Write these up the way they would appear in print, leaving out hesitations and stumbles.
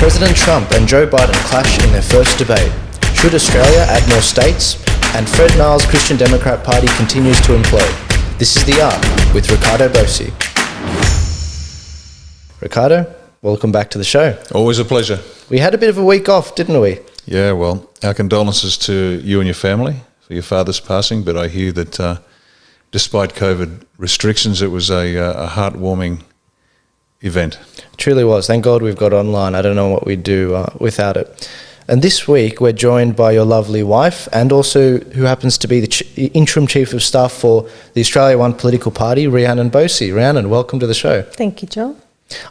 President Trump and Joe Biden clash in their first debate. Should Australia add more states? And Fred Nile's Christian Democrat Party continues to implode. This is The Arc with Riccardo Bosi. Riccardo, welcome back to the show. Always a pleasure. We had a bit of a week off, didn't we? Yeah, well, our condolences to you and your family for your father's passing, but I hear that despite COVID restrictions, it was a heartwarming event. Truly was. Thank God we've got online. I don't know what we'd do without it. And this week we're joined by your lovely wife, and also who happens to be the interim chief of staff for the Australia One political party, Rhiannon Bosi. Rhiannon, welcome to the show. Thank you, Joel.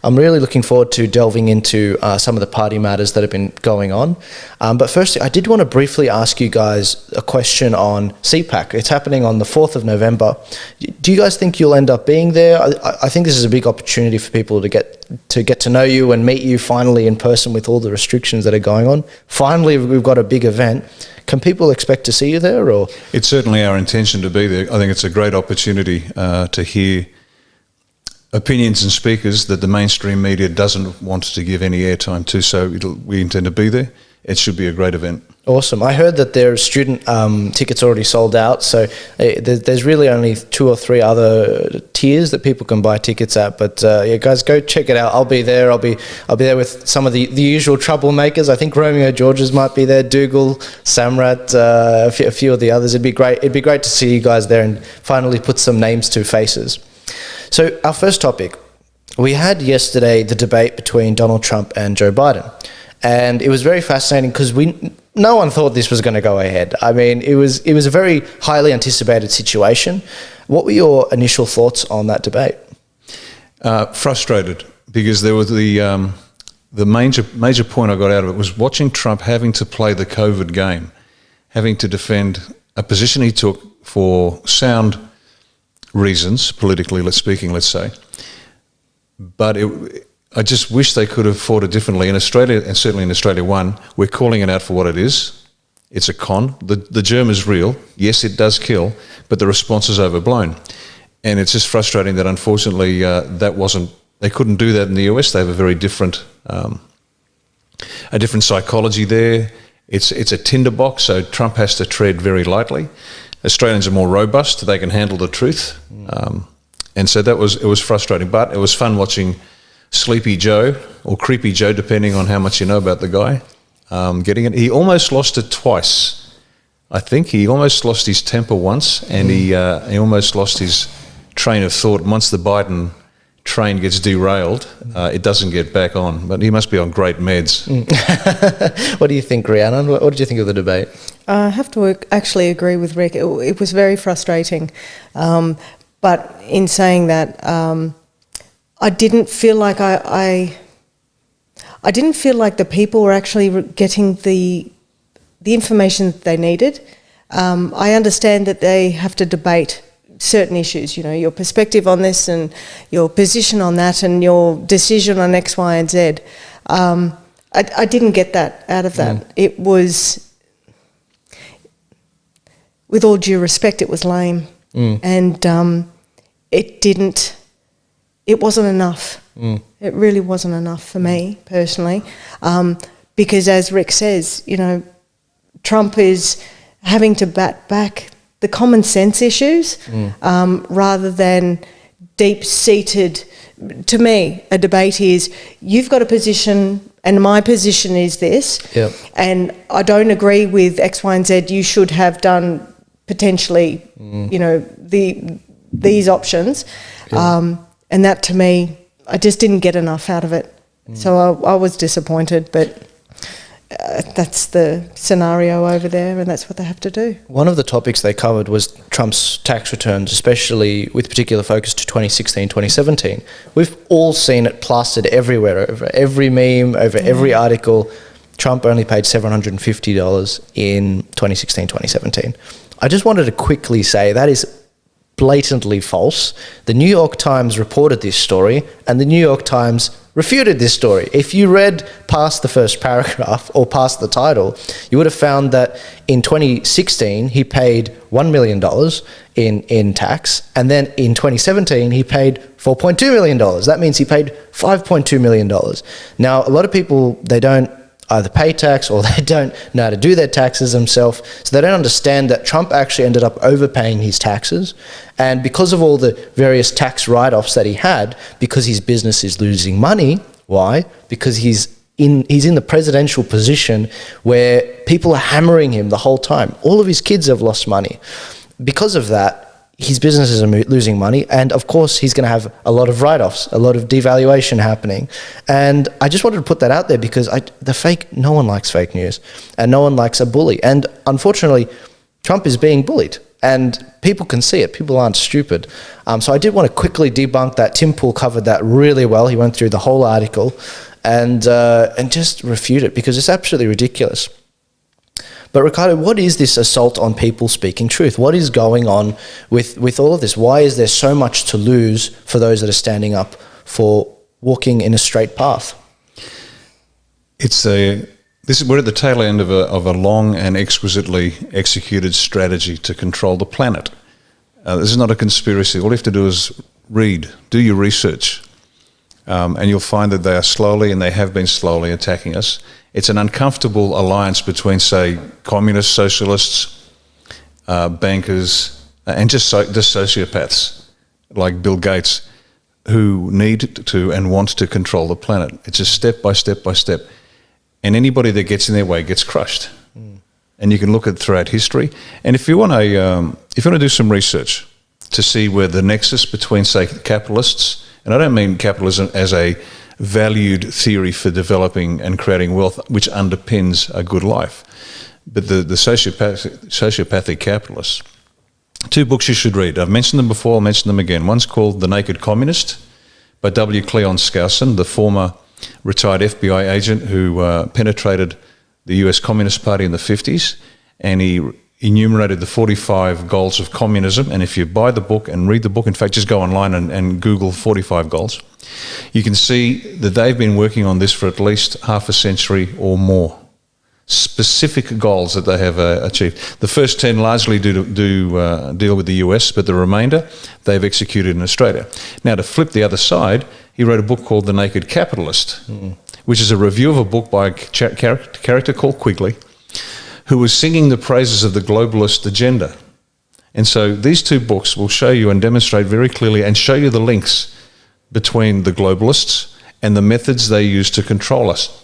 I'm really looking forward to delving into some of the party matters that have been going on. But firstly, I did want to briefly ask you guys a question on CPAC. It's happening on the 4th of November. Do you guys think you'll end up being there? I think this is a big opportunity for people to get to know you and meet you finally in person with all the restrictions that are going on. Finally, we've got a big event. Can people expect to see you there? Or it's certainly our intention to be there. I think it's a great opportunity to hear opinions and speakers that the mainstream media doesn't want to give any airtime to, so we intend to be there. It should be a great event. Awesome. I heard that there are student tickets already sold out, so there's really only 2 or 3 other tiers that people can buy tickets at. But yeah, guys, go check it out. I'll be there. I'll be there with some of the usual troublemakers. I think Romeo Georges might be there, Dougal, Samrat, a few of the others. It'd be great. It'd be great to see you guys there and finally put some names to faces. So our first topic, we had yesterday the debate between Donald Trump and Joe Biden, and it was very fascinating because no one thought this was going to go ahead. I mean, it was a very highly anticipated situation. What were your initial thoughts on that debate? Frustrated, because there was the major point I got out of it was watching Trump having to play the COVID game, having to defend a position he took for sound reasons, politically let's say. But I just wish they could have fought it differently. In Australia, and certainly in Australia One, we're calling it out for what it is. It's a con. The germ is real. Yes, it does kill, but the response is overblown. And it's just frustrating that unfortunately they couldn't do that in the US. They have a very different psychology there. It's a tinderbox, so Trump has to tread very lightly. Australians are more robust; they can handle the truth, and so it was frustrating. But it was fun watching Sleepy Joe or Creepy Joe, depending on how much you know about the guy, getting it. He almost lost it twice. I think he almost lost his temper once, and he almost lost his train of thought. Once the Biden train gets derailed, it doesn't get back on. But he must be on great meds. What do you think, Rhiannon? What did you think of the debate? I have to actually agree with Rick. It was very frustrating. But in saying that, I didn't feel like I didn't feel like the people were actually getting the information that they needed. I understand that they have to debate certain issues, your perspective on this and your position on that and your decision on X, Y, and Z. I didn't get that out of that. It was, with all due respect, it was lame. And it wasn't enough. It really wasn't enough for me personally. Because as Rick says, Trump is having to bat back the common sense issues rather than deep-seated. To me, a debate is, you've got a position and my position is this, and I don't agree with X, Y, and Z. You should have done potentially, these options. And that, to me, I just didn't get enough out of it. So I was disappointed, but that's the scenario over there, and that's what they have to do. One of the topics they covered was Trump's tax returns, especially with particular focus to 2016, 2017. We've all seen it plastered everywhere, over every meme, over every article. Trump only paid $750 in 2016, 2017. I just wanted to quickly say that is blatantly false. The New York Times reported this story, and the New York Times refuted this story. If you read past the first paragraph or past the title, you would have found that in 2016 he paid $1 million in tax, and then in 2017 he paid $4.2 million. That means he paid $5.2 million. Now, a lot of people, they don't either pay tax or they don't know how to do their taxes themselves, so they don't understand that Trump actually ended up overpaying his taxes, and because of all the various tax write-offs that he had, because his business is losing money. Why? Because he's in the presidential position where people are hammering him the whole time. All of his kids have lost money. Because of that, his businesses are losing money, and of course he's going to have a lot of write-offs, a lot of devaluation happening. And I just wanted to put that out there because no one likes fake news, and no one likes a bully. And unfortunately, Trump is being bullied, and people can see it. People aren't stupid. So I did want to quickly debunk that. Tim Pool covered that really well. He went through the whole article and just refute it because it's absolutely ridiculous. But Riccardo, what is this assault on people speaking truth? What is going on with all of this? Why is there so much to lose for those that are standing up for walking in a straight path? We're at the tail end of a long and exquisitely executed strategy to control the planet. This is not a conspiracy. All you have to do is read, do your research, and you'll find that they are slowly, and they have been slowly, attacking us. It's an uncomfortable alliance between, say, communists, socialists, bankers, and just sociopaths like Bill Gates, who need to and want to control the planet. It's just step by step by step. And anybody that gets in their way gets crushed. And you can look at throughout history. And if you want to do some research to see where the nexus between, say, capitalists, and I don't mean capitalism as a valued theory for developing and creating wealth, which underpins a good life, but the sociopathic capitalists. 2 books you should read. I've mentioned them before, I'll mention them again. One's called The Naked Communist by W. Cleon Skousen, the former retired FBI agent who penetrated the US Communist Party in the 50s, and he enumerated the 45 goals of communism. And if you buy the book and read the book, in fact, just go online and Google 45 goals, you can see that they've been working on this for at least half a century or more. Specific goals that they have achieved. The first 10 largely deal with the US, but the remainder they've executed in Australia. Now, to flip the other side, he wrote a book called The Naked Capitalist, which is a review of a book by a character called Quigley, who was singing the praises of the globalist agenda. And so these 2 books will show you and demonstrate very clearly and show you the links between the globalists and the methods they use to control us.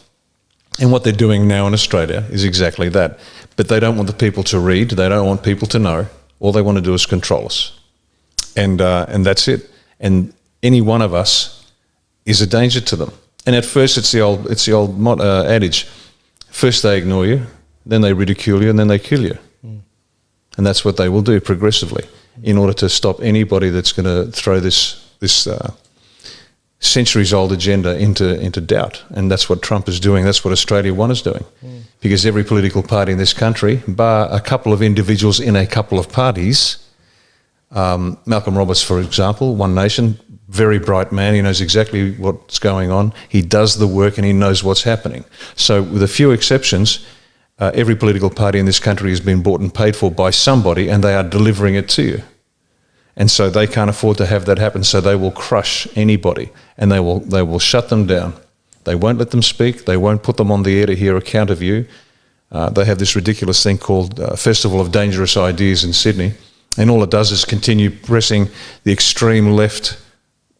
And what they're doing now in Australia is exactly that. But they don't want the people to read, they don't want people to know. All they want to do is control us. And that's it. And any one of us is a danger to them. And at first it's the old adage, first they ignore you, then they ridicule you, and then they kill you. And that's what they will do progressively in order to stop anybody that's going to throw this centuries-old agenda into doubt. And that's what Trump is doing. That's what Australia One is doing. Because every political party in this country, bar a couple of individuals in a couple of parties, Malcolm Roberts, for example, One Nation, very bright man, he knows exactly what's going on. He does the work and he knows what's happening. So with a few exceptions, every political party in this country has been bought and paid for by somebody, and they are delivering it to you. And so they can't afford to have that happen, so they will crush anybody, and they will shut them down. They won't let them speak. They won't put them on the air to hear a count of you. They have this ridiculous thing called Festival of Dangerous Ideas in Sydney, and all it does is continue pressing the extreme left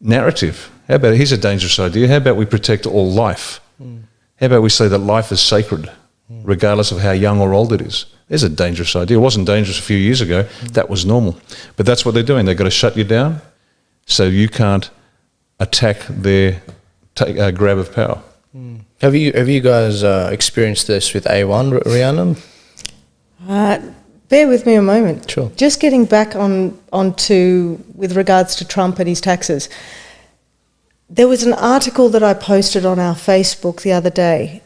narrative. How about, here's a dangerous idea, how about we protect all life? How about we say that life is sacred, regardless of how young or old it is? There's a dangerous idea. It wasn't dangerous a few years ago. That was normal. But that's what they're doing. They've got to shut you down so you can't attack their grab of power. Have you guys experienced this with A1, Rhiannon? Bear with me a moment. Sure. Just getting back onto with regards to Trump and his taxes. There was an article that I posted on our Facebook the other day.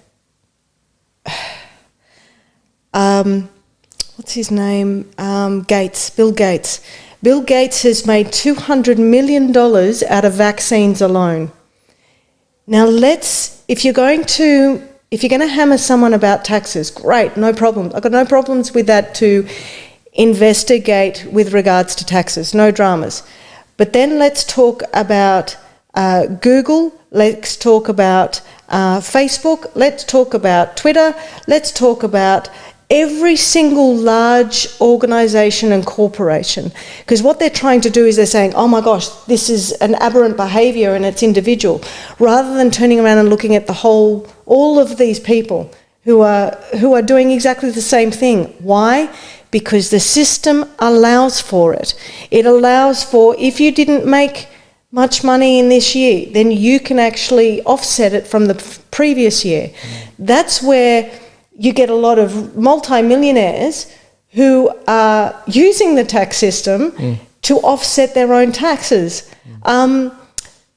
What's his name? Bill Gates, Bill Gates has made $200 million out of vaccines alone. Now if you're going to hammer someone about taxes, great, no problem. I've got no problems with that to investigate with regards to taxes, no dramas. But then let's talk about Google, let's talk about Facebook, let's talk about Twitter, let's talk about every single large organisation and corporation. Because what they're trying to do is they're saying, oh my gosh, this is an aberrant behaviour and it's individual, rather than turning around and looking at all of these people who are doing exactly the same thing. Why? Because the system allows for it. It allows for, if you didn't make much money in this year, then you can actually offset it from the previous year. That's where you get a lot of multimillionaires who are using the tax system to offset their own taxes.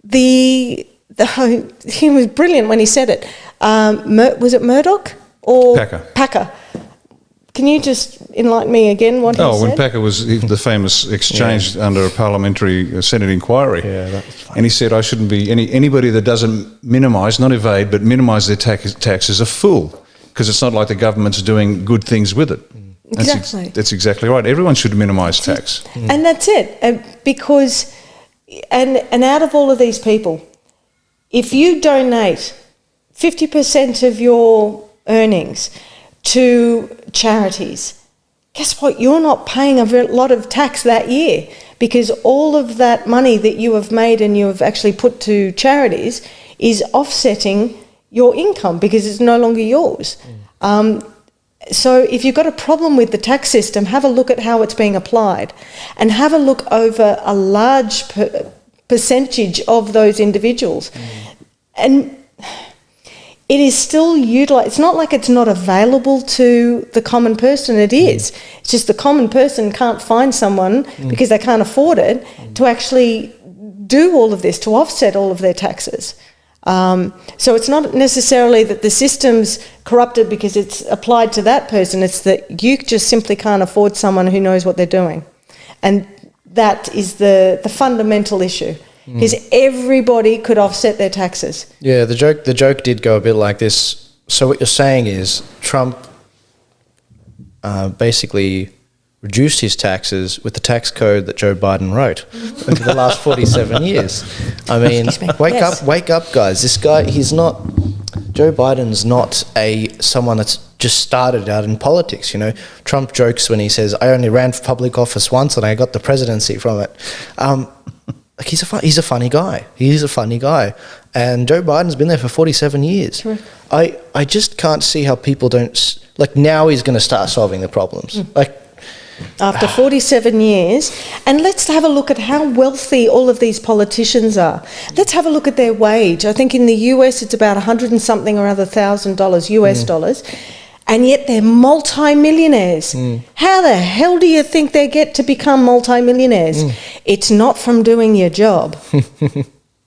He was brilliant when he said it. Was it Murdoch or Packer? Can you just enlighten me again what he said? When Packer was the famous exchange under a parliamentary Senate inquiry. Yeah, that was funny. And he said, I shouldn't be, anybody that doesn't minimise, not evade, but minimise their tax is a fool, because it's not like the government's doing good things with it. Exactly. That's exactly right. Everyone should minimise tax. And that's it. Because, and out of all of these people, if you donate 50% of your earnings to charities, guess what? You're not paying a lot of tax that year, because all of that money that you have made and you have actually put to charities is offsetting your income because it's no longer yours. So if you've got a problem with the tax system, have a look at how it's being applied, and have a look over a large percentage of those individuals. And it is still utilised. It's not like it's not available to the common person. It is. It's just the common person can't find someone because they can't afford it to actually do all of this, to offset all of their taxes. So it's not necessarily that the system's corrupted because it's applied to that person. It's that you just simply can't afford someone who knows what they're doing. And that is the fundamental issue. Because everybody could offset their taxes. Yeah, the joke did go a bit like this. So what you're saying is Trump basically reduced his taxes with the tax code that Joe Biden wrote over the last 47 years. I mean, wake up, guys. This guy, Joe Biden's not someone that's just started out in politics. You know, Trump jokes when he says, "I only ran for public office once and I got the presidency from it." Like he's a funny guy. He's a funny guy. And Joe Biden's been there for 47 years. Correct. I just can't see how people don't... Like, now he's going to start solving the problems. After 47 years. And let's have a look at how wealthy all of these politicians are. Let's have a look at their wage. I think in the US it's about $100 and something or other $1,000 US dollars. And yet they're multi-millionaires. How the hell do you think they get to become multi-millionaires? It's not from doing your job.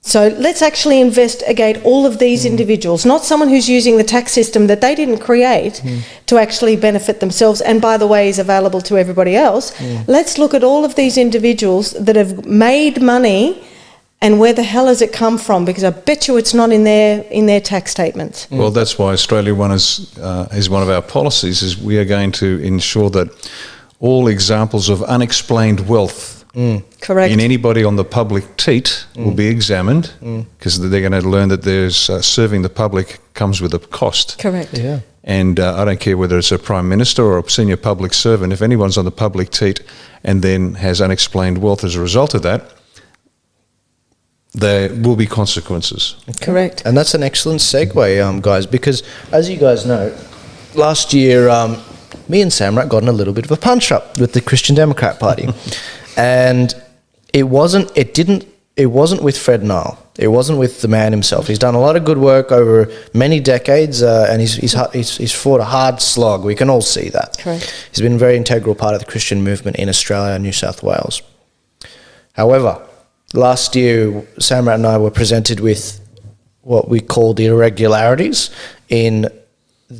So let's actually investigate all of these individuals, not someone who's using the tax system that they didn't create to actually benefit themselves, and by the way is available to everybody else. Let's look at all of these individuals that have made money, and where the hell has it come from? Because I bet you it's not in their tax statements. Well, that's why Australia is one of our policies, is we are going to ensure that all examples of unexplained wealth Correct. in anybody on the public teat will be examined, because they're going to learn that there's serving the public comes with a cost. Correct. Yeah. And I don't care whether it's a Prime Minister or a senior public servant, if anyone's on the public teat and then has unexplained wealth as a result of that, there will be consequences. Correct. And that's an excellent segue, guys, because as you guys know, last year me and Samrat got in a little bit of a punch-up with the Christian Democrat Party. And it wasn't with Fred Nile. It wasn't with the man himself. He's done a lot of good work over many decades, and he's fought a hard slog. We can all see that. Correct. He's been a very integral part of the Christian movement in Australia and New South Wales. However, last year, Samrat and I were presented with what we called irregularities in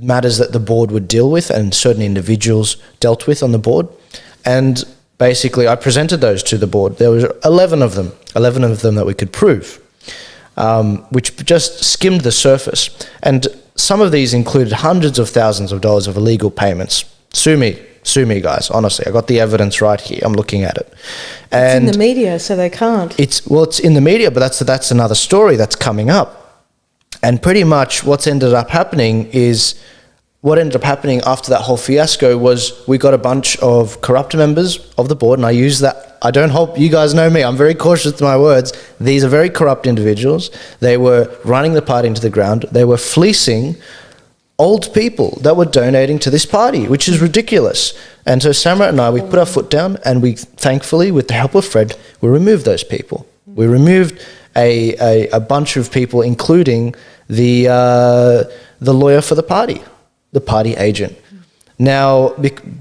matters that the board would deal with and certain individuals dealt with on the board. And basically I presented those to the board. There was 11 of them that we could prove, which just skimmed the surface. And some of these included hundreds of thousands of dollars of illegal payments. Sue me, guys. Honestly, I got the evidence right here. I'm looking at it. And it's in the media, so they can't. It's in the media, but that's another story that's coming up. And pretty much what ended up happening after that whole fiasco was we got a bunch of corrupt members of the board, and I use that. I don't hope you guys know me. I'm very cautious with my words. These are very corrupt individuals. They were running the party into the ground. They were fleecing old people that were donating to this party, which is ridiculous. And so Samrat and I, we put our foot down, and we thankfully, with the help of Fred, we removed those people. We removed a bunch of people, including the lawyer for the party agent. Now,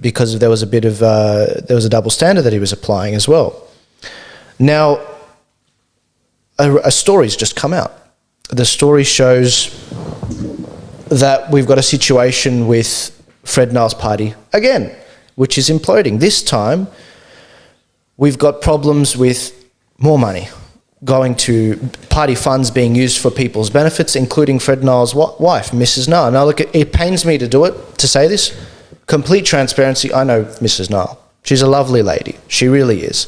because there was a double standard that he was applying as well. Now, a story's just come out. The story shows that we've got a situation with Fred Nile's party again, which is imploding. This time, we've got problems with more money going to party funds being used for people's benefits, including Fred Nile's wife, Mrs. Nile. Now, look, it pains me to say this. Complete transparency, I know Mrs. Nile. She's a lovely lady. She really is.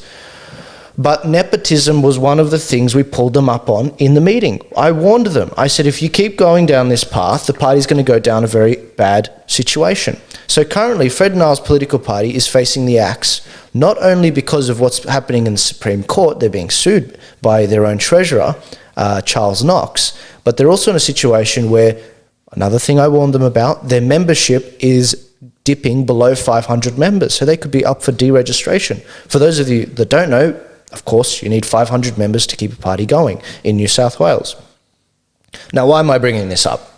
But nepotism was one of the things we pulled them up on in the meeting. I warned them. I said, if you keep going down this path, the party's going to go down a very bad situation. So currently, Fred Nile's political party is facing the axe, not only because of what's happening in the Supreme Court, they're being sued by their own treasurer, Charles Knox, but they're also in a situation where, another thing I warned them about, their membership is dipping below 500 members, so they could be up for deregistration. For those of you that don't know, of course, you need 500 members to keep a party going in New South Wales. Now, why am I bringing this up?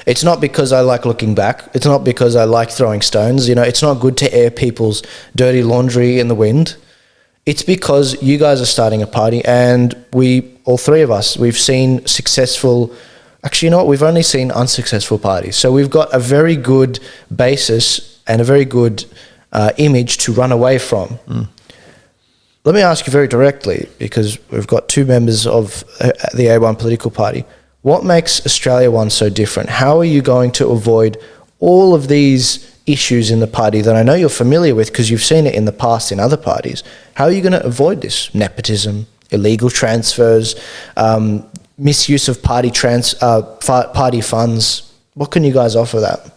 It's not because I like looking back. It's not because I like throwing stones. You know, it's not good to air people's dirty laundry in the wind. It's because you guys are starting a party, and all three of us, we've seen successful... Actually, you know what? We've only seen unsuccessful parties. So we've got a very good basis and a very good image to run away from. Let me ask you very directly, because we've got two members of the A1 political party. What makes Australia One so different? How are you going to avoid all of these issues in the party that I know you're familiar with because you've seen it in the past in other parties? How are you going to avoid this? Nepotism, illegal transfers, misuse of party funds. What can you guys offer that?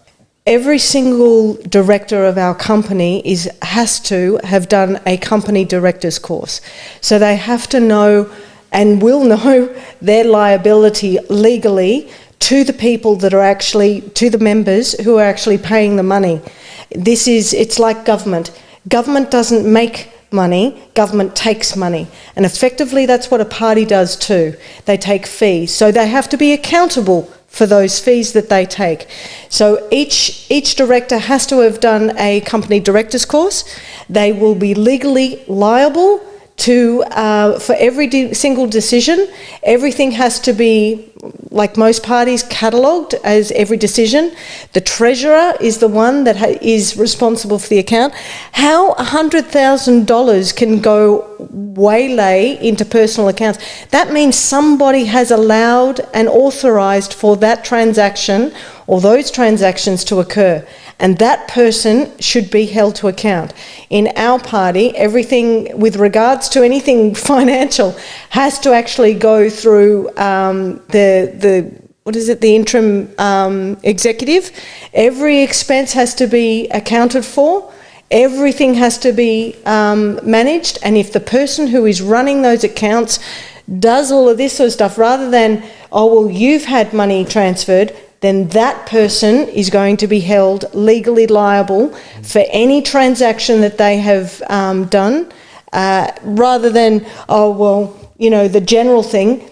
Every single director of our company has to have done a company director's course. So they have to know and will know their liability legally to the people that are actually, to the members who are actually paying the money. It's like government. Government doesn't make money, government takes money. And effectively that's what a party does too. They take fees. So they have to be accountable for those fees that they take. So each director has to have done a company director's course. They will be legally liable for every single decision. Everything has to be, like most parties, catalogued as every decision. The treasurer is the one that is responsible for the account. How $100,000 can go waylay into personal accounts? That means somebody has allowed and authorised for that transaction or those transactions to occur. And that person should be held to account. In our party, everything with regards to anything financial has to actually go through the interim executive. Every expense has to be accounted for. Everything has to be managed. And if the person who is running those accounts does all of this sort of stuff, rather than, oh, well, you've had money transferred, then that person is going to be held legally liable for any transaction that they have done, rather than, oh, well, you know, the general thing.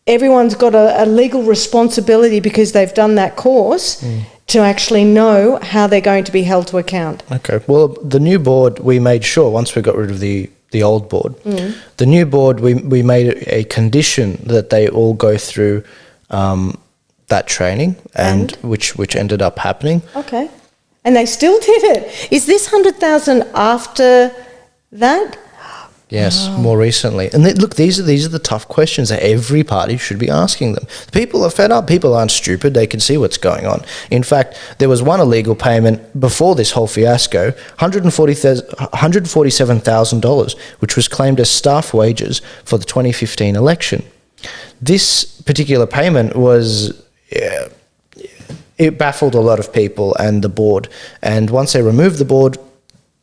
Everyone's got a legal responsibility because they've done that course to actually know how they're going to be held to account. Okay. Well, the new board, we made sure, once we got rid of the old board, the new board, we made a condition that they all go through that training, and which ended up happening. Okay. And they still did it. Is this 100,000 after That? Yes, more recently. And look, these are the tough questions that every party should be asking them. People are fed up. People aren't stupid. They can see what's going on. In fact, there was one illegal payment before this whole fiasco, $147,000, which was claimed as staff wages for the 2015 election. This particular payment was... it baffled a lot of people and the board. And once they removed the board,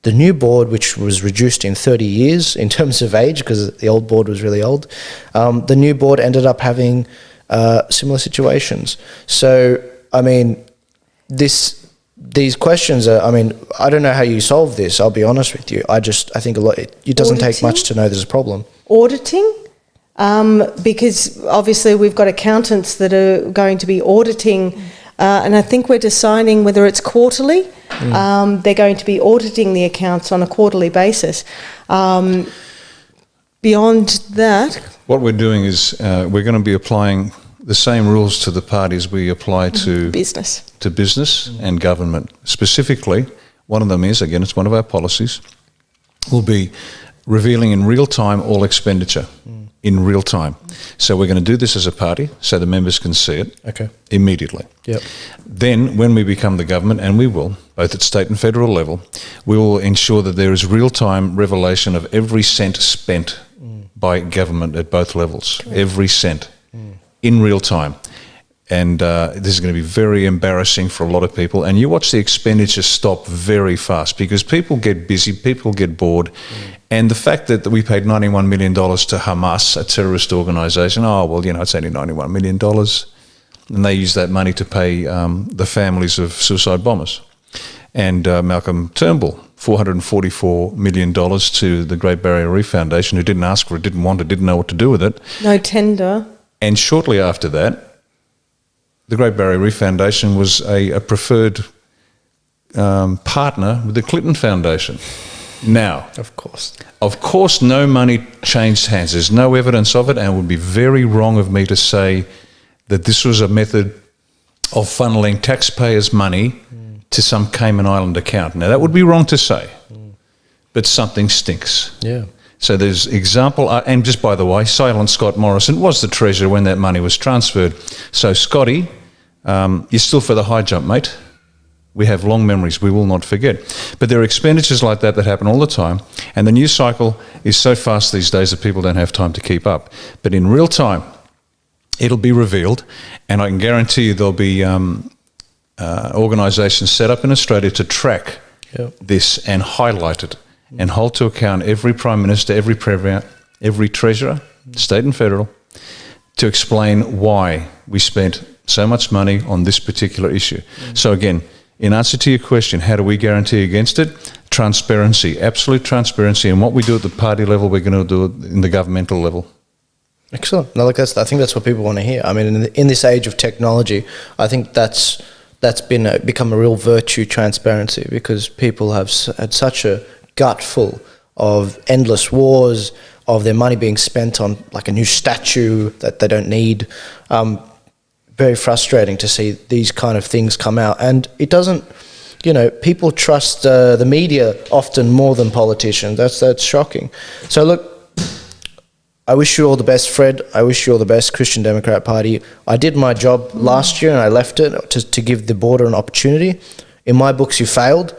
the new board, which was reduced in 30 years in terms of age, because the old board was really old, the new board ended up having similar situations. So, I mean, these questions are, I mean, I don't know how you solve this, I'll be honest with you. I think it doesn't take much to know there's a problem. Auditing? Because obviously we've got accountants that are going to be auditing, and I think we're deciding whether it's quarterly. They're going to be auditing the accounts on a quarterly basis. Beyond that... What we're doing is we're going to be applying the same rules to the parties we apply to business and government. Specifically, one of them is, again, it's one of our policies, will be revealing in real time all expenditure. In real time. So we're going to do this as a party so the members can see it immediately. Yep. Then when we become the government, and we will, both at state and federal level, we will ensure that there is real-time revelation of every cent spent by government at both levels. Correct. Every cent in real time. And this is going to be very embarrassing for a lot of people. And you watch the expenditure stop very fast because people get busy, people get bored. And the fact that we paid $91 million to Hamas, a terrorist organisation, it's only $91 million. And they use that money to pay the families of suicide bombers. And Malcolm Turnbull, $444 million to the Great Barrier Reef Foundation, who didn't ask for it, didn't want it, didn't know what to do with it. No tender. And shortly after that, the Great Barrier Reef Foundation was a preferred partner with the Clinton Foundation. Now, of course, no money changed hands. There's no evidence of it, and it would be very wrong of me to say that this was a method of funneling taxpayers' money to some Cayman Island account. Now, that would be wrong to say, but something stinks. Yeah. So there's example, and just by the way, Silent Scott Morrison was the treasurer when that money was transferred. So, Scotty, you're still for the high jump, mate. We have long memories, we will not forget. But there are expenditures like that happen all the time, and the news cycle is so fast these days that people don't have time to keep up. But in real time, it'll be revealed, and I can guarantee you there'll be organisations set up in Australia to track this and highlight it and hold to account every Prime Minister, every Premier, every Treasurer, state and federal, to explain why we spent so much money on this particular issue. So again, in answer to your question, how do we guarantee against it? Transparency, absolute transparency. And what we do at the party level, we're going to do it in the governmental level. Excellent. No, I think that's what people want to hear. I mean, in this age of technology, I think that's become a real virtue, transparency, because people have had such a gut full of endless wars, of their money being spent on like a new statue that they don't need. Very frustrating to see these kind of things come out, and it doesn't, people trust the media often more than politicians. That's shocking. So look, I wish you all the best, Fred. I wish you all the best, Christian Democrat Party. I did my job last year and I left it to give the border an opportunity. In my books, you failed.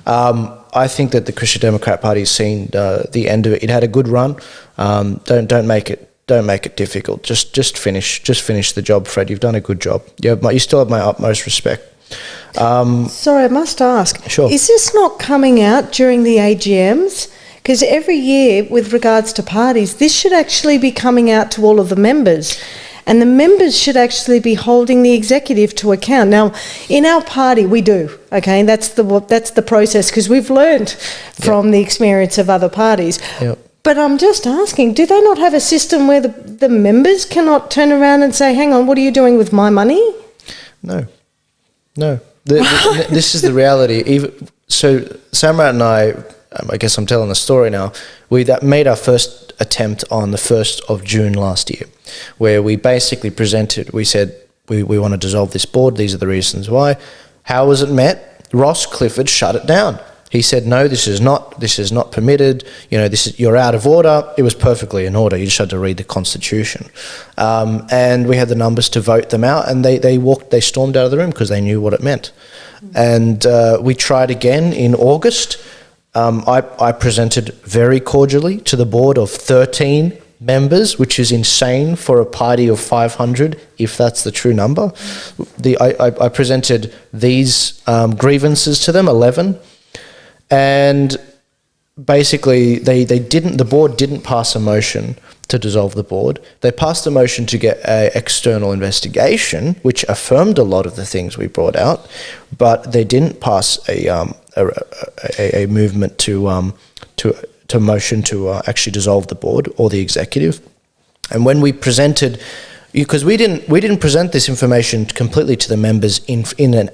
I think that the Christian Democrat Party has seen the end of it. It had a good run. Don't make it difficult. Just finish the job, Fred. You've done a good job. You still have my utmost respect. Sorry, I must ask. Sure. Is this not coming out during the AGMs? Because every year, with regards to parties, this should actually be coming out to all of the members. And the members should actually be holding the executive to account. Now, in our party, we do, okay? That's the process, because we've learned from the experience of other parties. Yep. But I'm just asking, do they not have a system where the members cannot turn around and say, hang on, what are you doing with my money? No. This is the reality. So Samrat and I guess I'm telling the story now, we made our first attempt on the 1st of June last year, where we basically presented, we said, we want to dissolve this board, these are the reasons why. How was it met? Ross Clifford shut it down. He said, no, this is not permitted. You're out of order. It was perfectly in order. You just had to read the Constitution. And we had the numbers to vote them out, and they stormed out of the room because they knew what it meant. And we tried again in August. I presented very cordially to the board of 13 members, which is insane for a party of 500, if that's the true number. I presented these grievances to them, 11. And basically, the board didn't pass a motion to dissolve the board. They passed a motion to get an external investigation, which affirmed a lot of the things we brought out, but they didn't pass a movement to motion to actually dissolve the board or the executive. And when we presented, because we didn't present this information completely to the members in an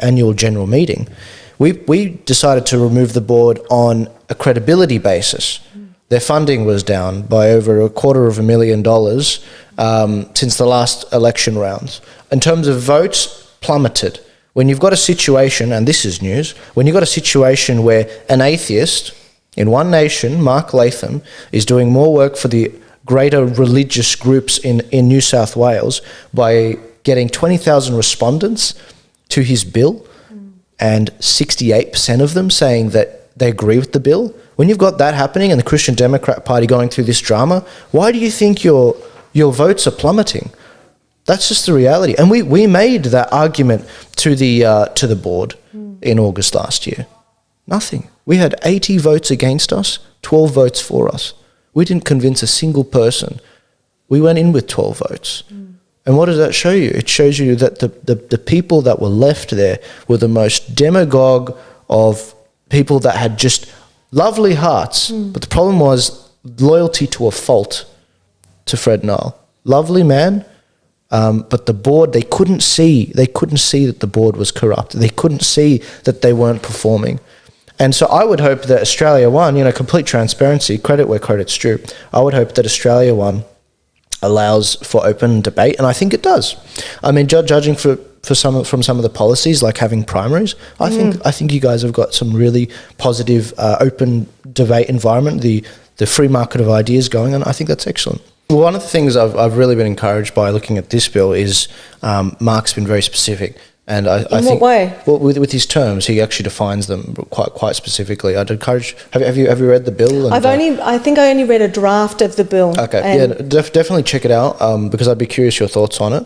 annual general meeting. We decided to remove the board on a credibility basis. Their funding was down by over $250,000 since the last election rounds. In terms of votes, plummeted. When you've got a situation, and this is news, when you've got a situation where an atheist in One Nation, Mark Latham, is doing more work for the greater religious groups in New South Wales by getting 20,000 respondents to his bill, and 68% of them saying that they agree with the bill. When you've got that happening and the Christian Democrat Party going through this drama, why do you think your votes are plummeting? That's just the reality. And we made that argument to the board in August last year. Nothing. We had 80 votes against us, 12 votes for us. We didn't convince a single person. We went in with 12 votes. And what does that show you? It shows you that the people that were left there were the most demagogue of people that had just lovely hearts. But the problem was loyalty to a fault to Fred Nile. Lovely man, but the board, they couldn't see that the board was corrupt. They couldn't see that they weren't performing. And so I would hope that Australia One, complete transparency, credit where credit's due. I would hope that Australia One allows for open debate, and I think it does. I mean, judging from some of the policies, like having primaries, I think you guys have got some really positive open debate environment. The free market of ideas going on. I think that's excellent. Well, one of the things I've really been encouraged by looking at this bill is Mark's been very specific. And I think, what way? Well, with his terms, he actually defines them quite specifically. I'd encourage. Have you read the bill? And, I think I only read a draft of the bill. Okay, yeah, definitely check it out because I'd be curious your thoughts on it.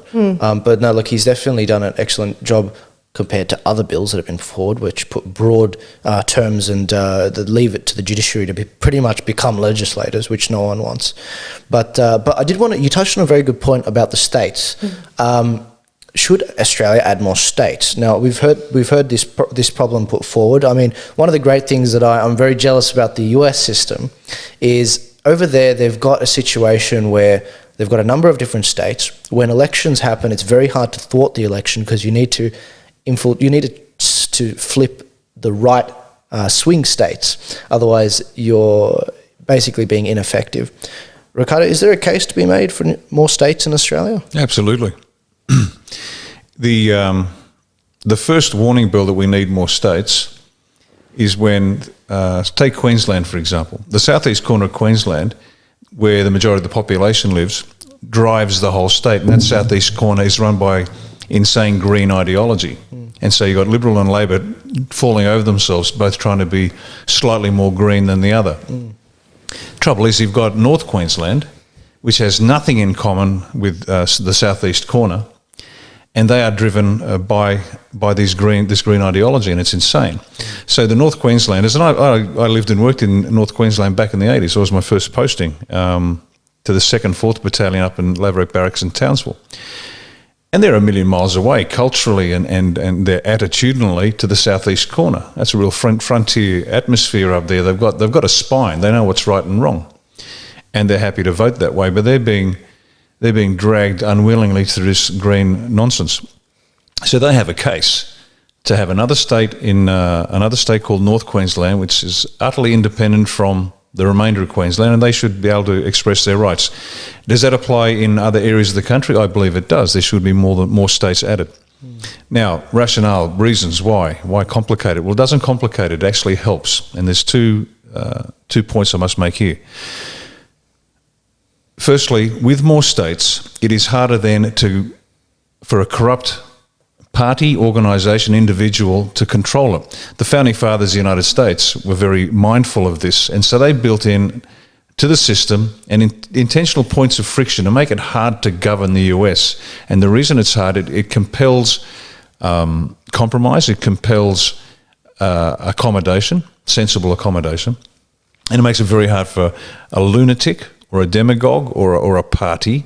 But no, look, he's definitely done an excellent job compared to other bills that have been forward, which put broad terms and leave it to the judiciary to pretty much become legislators, which no one wants. But I did want to. You touched on a very good point about the states. Should Australia add more states? Now, we've heard this problem put forward. I mean, one of the great things that I'm very jealous about the US system is over there they've got a situation where they've got a number of different states. When elections happen, it's very hard to thwart the election because you need to flip the right swing states. Otherwise, you're basically being ineffective. Riccardo, is there a case to be made for more states in Australia? Absolutely. The first warning bell that we need more states is when, take Queensland for example, the southeast corner of Queensland, where the majority of the population lives, drives the whole state, and that southeast corner is run by insane green ideology. And so you've got Liberal and Labor falling over themselves, both trying to be slightly more green than the other. Trouble is you've got North Queensland, which has nothing in common with the southeast corner, and they are driven by this green ideology, and it's insane. So the North Queenslanders, and I lived and worked in North Queensland back in the 80s. It was my first posting to the 2nd 4th Battalion up in Laverick Barracks in Townsville. And they're a million miles away culturally and they're attitudinally to the southeast corner. That's a real frontier atmosphere up there. They've got a spine. They know what's right and wrong, and they're happy to vote that way. But they're being dragged unwillingly through this green nonsense. So they have a case to have another state called North Queensland, which is utterly independent from the remainder of Queensland, and they should be able to express their rights. Does that apply in other areas of the country? I believe it does. There should be more states added. Now, rationale, reasons why complicate it? Well, it doesn't complicate it, it actually helps. And there's two points I must make here. Firstly, with more states, it is harder then for a corrupt party, organisation, individual to control it. The Founding Fathers of the United States were very mindful of this, and so they built in to the system and intentional points of friction to make it hard to govern the US. And the reason it's hard, it compels compromise, it compels accommodation, sensible accommodation, and it makes it very hard for a lunatic or a demagogue or a party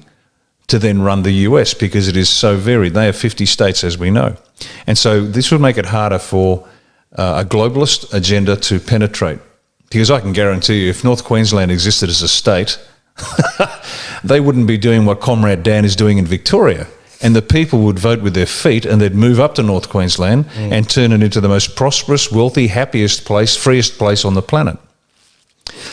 to then run the US, because it is so varied. They have 50 states, as we know. And so this would make it harder for a globalist agenda to penetrate. Because I can guarantee you, if North Queensland existed as a state, they wouldn't be doing what Comrade Dan is doing in Victoria. And the people would vote with their feet, and they'd move up to North Queensland and turn it into the most prosperous, wealthy, happiest place, freest place on the planet.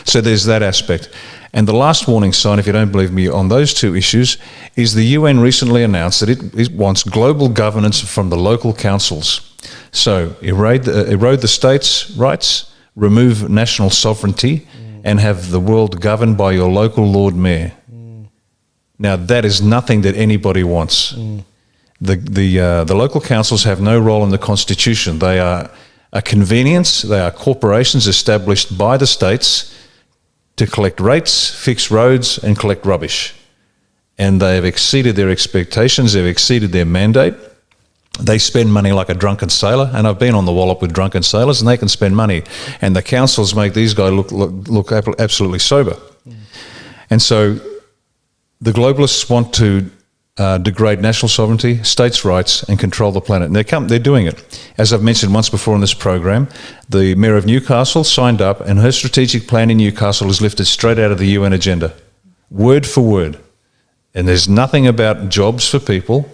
So there's that aspect. And the last warning sign, if you don't believe me on those two issues, is the UN recently announced that it wants global governance from the local councils. So erode the states' rights, remove national sovereignty, and have the world governed by your local Lord Mayor. Now, that is nothing that anybody wants. The local councils have no role in the Constitution. They are a convenience. They are corporations established by the states to collect rates, fix roads, and collect rubbish. And they have exceeded their expectations. They've exceeded their mandate. They spend money like a drunken sailor, and I've been on the wallop with drunken sailors, and they can spend money. And the councils make these guys look absolutely sober. And so the globalists want to degrade national sovereignty, states' rights, and control the planet. And they're doing it. As I've mentioned once before in this program, the Mayor of Newcastle signed up, and her strategic plan in Newcastle is lifted straight out of the UN agenda, word for word. And there's nothing about jobs for people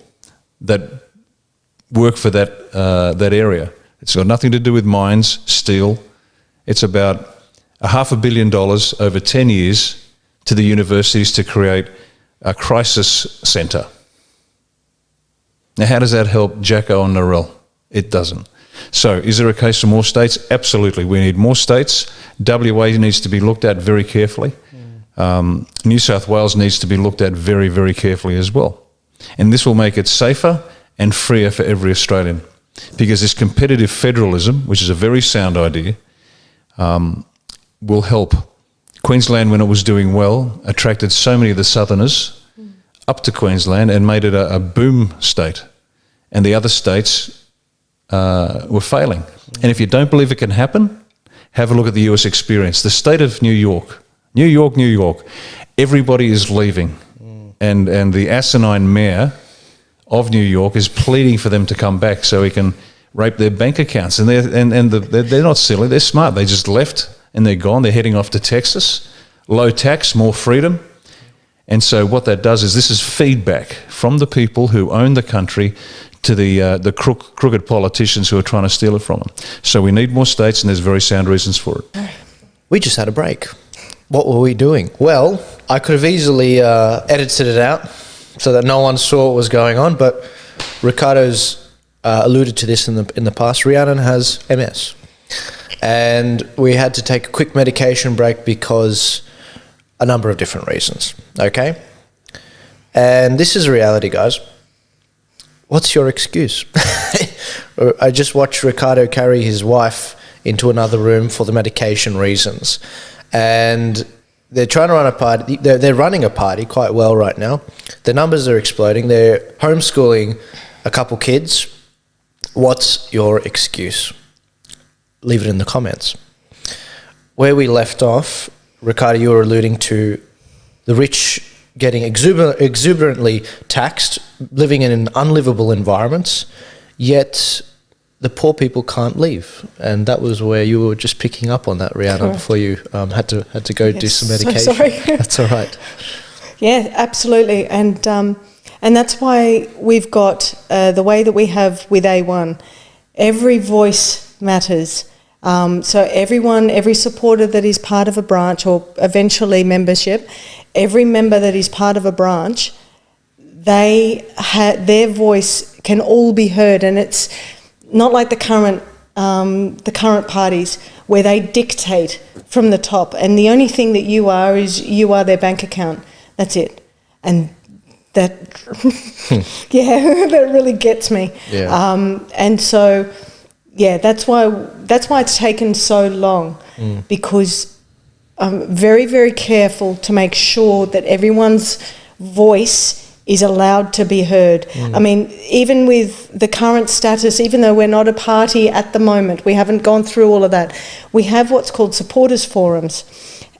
that work for that area. It's got nothing to do with mines, steel. It's about $500 million over 10 years to the universities to create a crisis centre. Now, how does that help Jacko and Narelle? It doesn't. So, is there a case for more states? Absolutely. We need more states. WA needs to be looked at very carefully. New South Wales needs to be looked at very, very carefully as well. And this will make it safer and freer for every Australian. Because this competitive federalism, which is a very sound idea, will help. Queensland, when it was doing well, attracted so many of the southerners up to Queensland and made it a boom state. And the other states were failing. And if you don't believe it can happen, have a look at the US experience. The state of New York, everybody is leaving. And the asinine mayor of New York is pleading for them to come back so he can rape their bank accounts. And they're not silly, they're smart. They just left and they're gone. They're heading off to Texas. Low tax, more freedom. And so what that does is this is feedback from the people who own the country to the crooked politicians who are trying to steal it from them. So we need more states, and there's very sound reasons for it. We just had a break. What were we doing? Well, I could have easily edited it out so that no one saw what was going on, but Riccardo's alluded to this in the past. Rhiannon has MS. And we had to take a quick medication break because a number of different reasons, okay? And this is a reality, guys. What's your excuse? I just watched Riccardo carry his wife into another room for the medication reasons. And they're trying to run a party. They're running a party quite well right now. The numbers are exploding. They're homeschooling a couple kids. What's your excuse? Leave it in the comments. Where we left off, Riccardo, you were alluding to the rich getting exuberantly taxed, living in unlivable environments, yet the poor people can't leave. And that was where you were just picking up on that, Rhiannon, before you had to go do some medication. So sorry. That's all right. Yeah, absolutely. And that's why we've got the way that we have with A1. Every voice matters. So every supporter that is part of a branch, or eventually membership, every member that is part of a branch, their voice can all be heard, and it's not like the current parties where they dictate from the top, and the only thing that you are is you are their bank account. That's it, and that that really gets me. And so that's why it's taken so long, because I'm very, very careful to make sure that everyone's voice is allowed to be heard. I mean, even with the current status, even though we're not a party at the moment, we haven't gone through all of that, we have what's called supporters forums,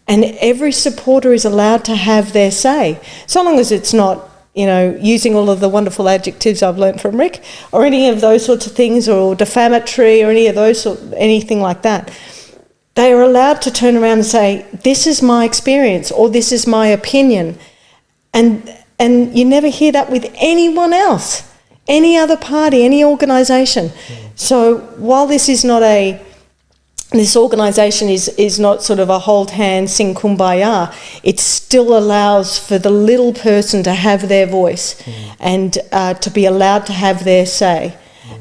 and every supporter is allowed to have their say, so long as it's not, using all of the wonderful adjectives I've learnt from Rick, or any of those sorts of things, or defamatory, or anything like that. They are allowed to turn around and say, this is my experience, or this is my opinion. And you never hear that with anyone else, any other party, any organisation. So while this organisation is not sort of a hold hands, sing kumbaya, it still allows for the little person to have their voice and to be allowed to have their say.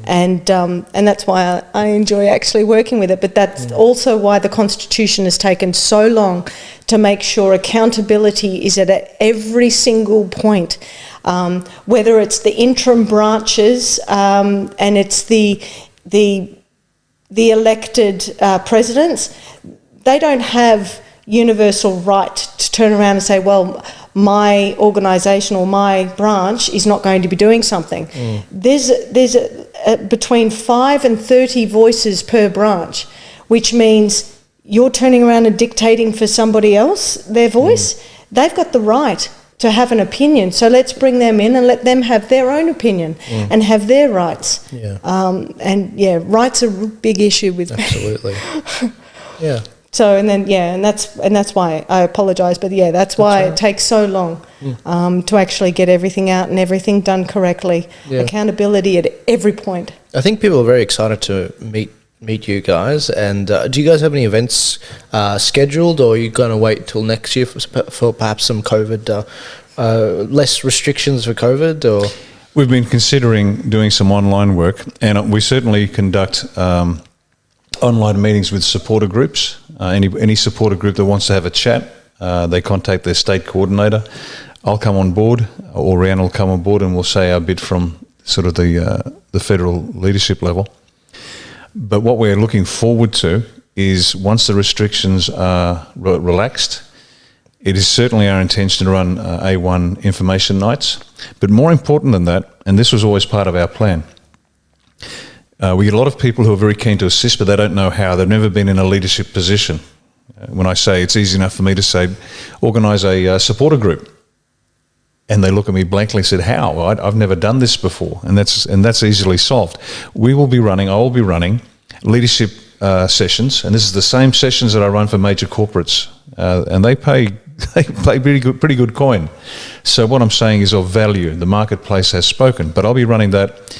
And that's why I enjoy actually working with it. But that's also why the Constitution has taken so long to make sure accountability is at every single point, whether it's the interim branches and it's the elected presidents. They don't have universal right to turn around and say, well, my organisation or my branch is not going to be doing something. There's between 5 and 30 voices per branch, which means you're turning around and dictating for somebody else their voice. They've got the right to have an opinion, so let's bring them in and let them have their own opinion and have their rights. Rights are a big issue with me. Absolutely. Yeah. So and that's why I apologise, but that's why it takes so long to actually get everything out and everything done correctly. Accountability at every point. I think people are very excited to meet you guys. And do you guys have any events scheduled, or are you going to wait till next year for perhaps some COVID, less restrictions for COVID? Or we've been considering doing some online work, and we certainly conduct online meetings with supporter groups. Any supporter group that wants to have a chat, they contact their state coordinator. I'll come on board, or Rhiannon will come on board, and we'll say our bit from sort of the federal leadership level. But what we're looking forward to is, once the restrictions are relaxed, it is certainly our intention to run A1 information nights. But more important than that, and this was always part of our plan, we get a lot of people who are very keen to assist, but they don't know how. They've never been in a leadership position. When I say, it's easy enough for me to say, organise a supporter group. And they look at me blankly and said, how? I've never done this before. And that's easily solved. I will be running leadership sessions, and this is the same sessions that I run for major corporates. And they pay pretty good coin. So what I'm saying is of value. The marketplace has spoken. But I'll be running that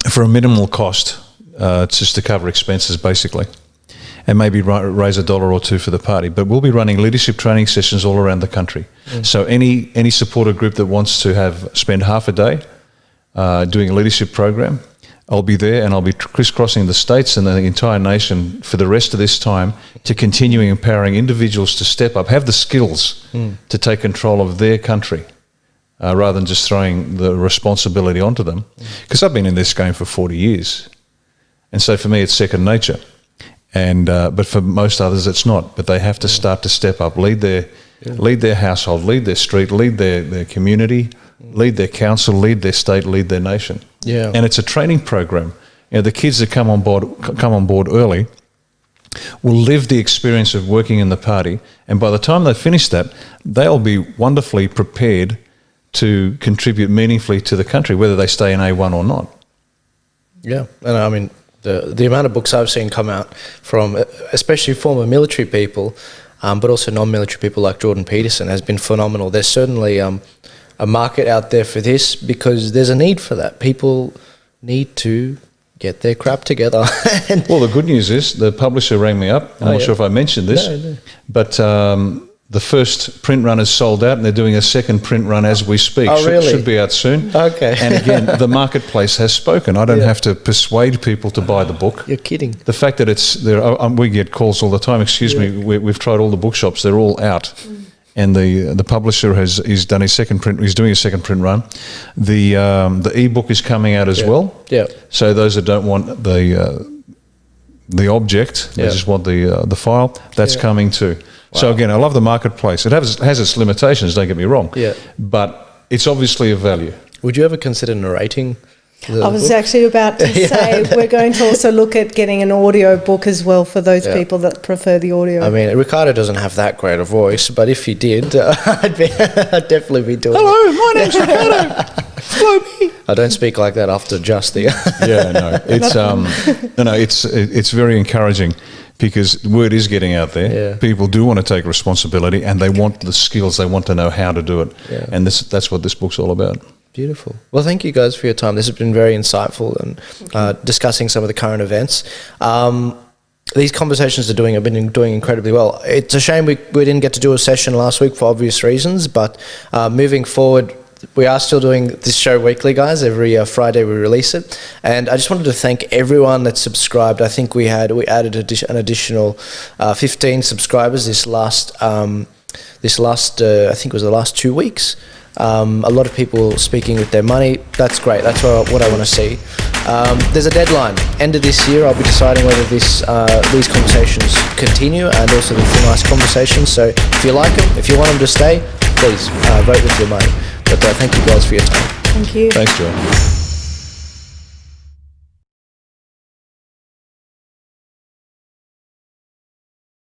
for a minimal cost, just to cover expenses basically, and maybe raise $1 or $2 for the party. But we'll be running leadership training sessions all around the country. So any supporter group that wants to spend half a day doing a leadership program, I'll be there, and I'll be crisscrossing the states and the entire nation for the rest of this time to continuing empowering individuals to step up, have the skills to take control of their country. Rather than just throwing the responsibility onto them. Because I've been in this game for 40 years. And so for me, it's second nature. And but for most others, it's not. But they have to start to step up, lead their household, lead their street, lead their community, lead their council, lead their state, lead their nation. Yeah. And it's a training program. The kids that come on board early will live the experience of working in the party. And by the time they finish that, they'll be wonderfully prepared to contribute meaningfully to the country, whether they stay in A1 or not. Yeah, and I mean, the amount of books I've seen come out from, especially former military people, but also non-military people like Jordan Peterson, has been phenomenal. There's certainly a market out there for this, because there's a need for that. People need to get their crap together. Well, the good news is the publisher rang me up. I'm not sure if I mentioned this, but the first print run is sold out, and they're doing a second print run as we speak. Oh, really? Should be out soon. Okay. And again, the marketplace has spoken. I don't have to persuade people to buy the book. You're kidding. The fact that it's there, we get calls all the time. Excuse me, we've tried all the bookshops; they're all out. And the publisher is done his second print. He's doing a second print run. The ebook is coming out as well. Yeah. So those that don't want the object, they just want the file. That's coming too. Wow. So again, I love the marketplace. It has its limitations. Don't get me wrong. Yeah. But it's obviously of value. Would you ever consider narrating? I was actually about to say we're going to also look at getting an audio book as well for those people that prefer the audio. I mean, Riccardo doesn't have that great a voice, but if he did, I'd definitely be doing it. Hello, my name's Riccardo. Follow me. I don't speak like that after just the... It's very encouraging because the word is getting out there. Yeah. People do want to take responsibility and they want the skills, they want to know how to do it. Yeah. And that's what this book's all about. Beautiful. Well, thank you guys for your time. This has been very insightful and discussing some of the current events. These conversations have been doing incredibly well. It's a shame we didn't get to do a session last week for obvious reasons, but moving forward, we are still doing this show weekly, guys. Every Friday we release it. And I just wanted to thank everyone that subscribed. I think we added an additional 15 subscribers this last I think it was the last 2 weeks. A lot of people speaking with their money. That's great. That's what I want to see. There's a deadline. End of this year, I'll be deciding whether these conversations continue and also the Thin Ice conversations. So if you like them, if you want them to stay, please vote with your money. But thank you guys for your time. Thank you. Thanks, Joe.